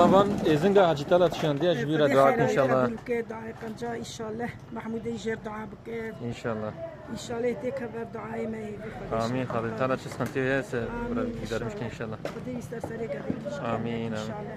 طبعا إذن قاعد تطلع شاندية جبيرة دعاء إن شاء الله. دعاء كنجا إن شاء الله محمود يجير دعاء بك إن شاء الله. إن شاء الله تكبر دعاء ما يبي. آمين خاطر تطلع شو سنتي هيس بدر مشكلة إن شاء الله. بدي يسترسل كذا. آمين إن شاء الله.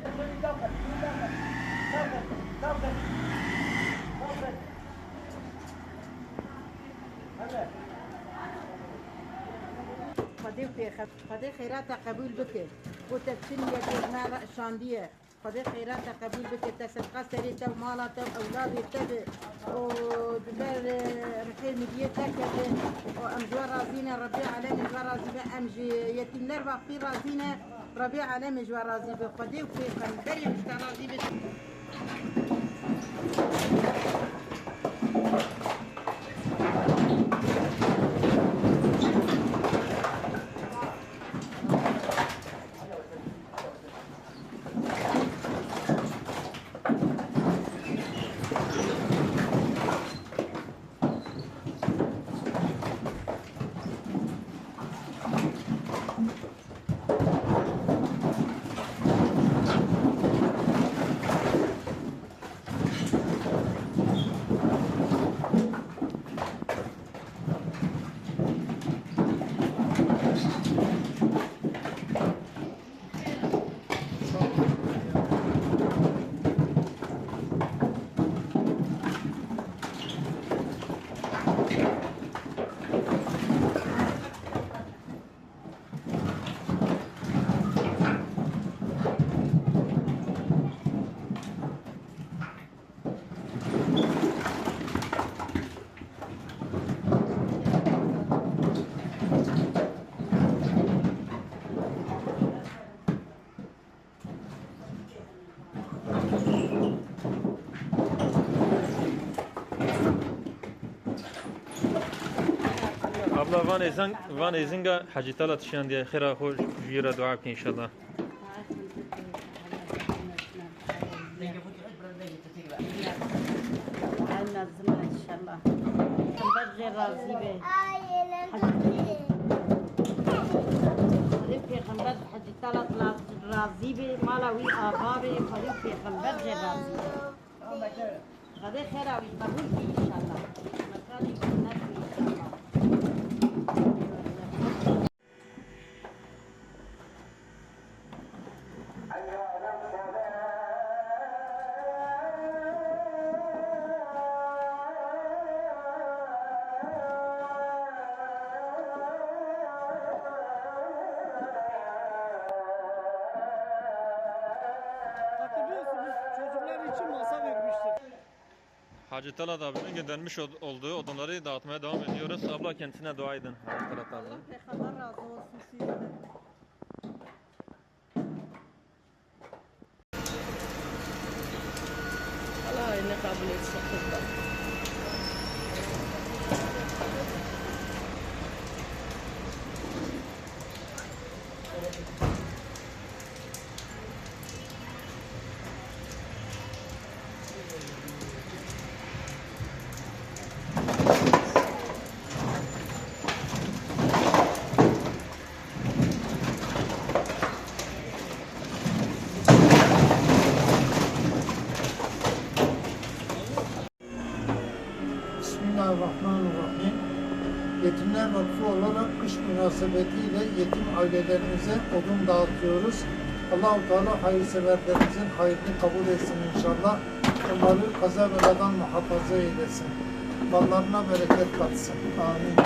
خدای خیرات قبول بکه و تفسیر یک ما شاندیه خدای خیرات قبول بکه تصدقه سری تو مالا تو اولادی تو و دبر رخیر میدیه تکه و امجوار رازینه ربی علم جوار رازیبه امجی یتیم نر وقتی رازینه ربی علم جوار رازیبه خدای و پیغمبری مشت رازیبه أبلا فان إذن حاجة طلع شاندية خير خوش جبيرة دعاء إن شاء الله. نظمها إن شاء الله نبغي راضي به پیغمبر حج طلعت راضی به مالوی آقا به خالی پیغمبر راضی خدا خیر آوی قبول کی انشاءالله مکانی جنت انشاءالله Hacı Talat abinin göndermiş olduğu odunları dağıtmaya devam ediyoruz. Abla kendisine dua edin Hacı Talat abi. Peygamber razı olsun sizden. Allah ne kabul etsin. Bismillahirrahmanirrahim. Yetimler Vakfı olarak kış münasebetiyle yetim ailelerimize odun dağıtıyoruz. Allah-u Teala hayırseverlerimizin hayrını kabul etsin inşallah. Onları kaza beladan muhafaza eylesin. Mallarına bereket katsın. Amin.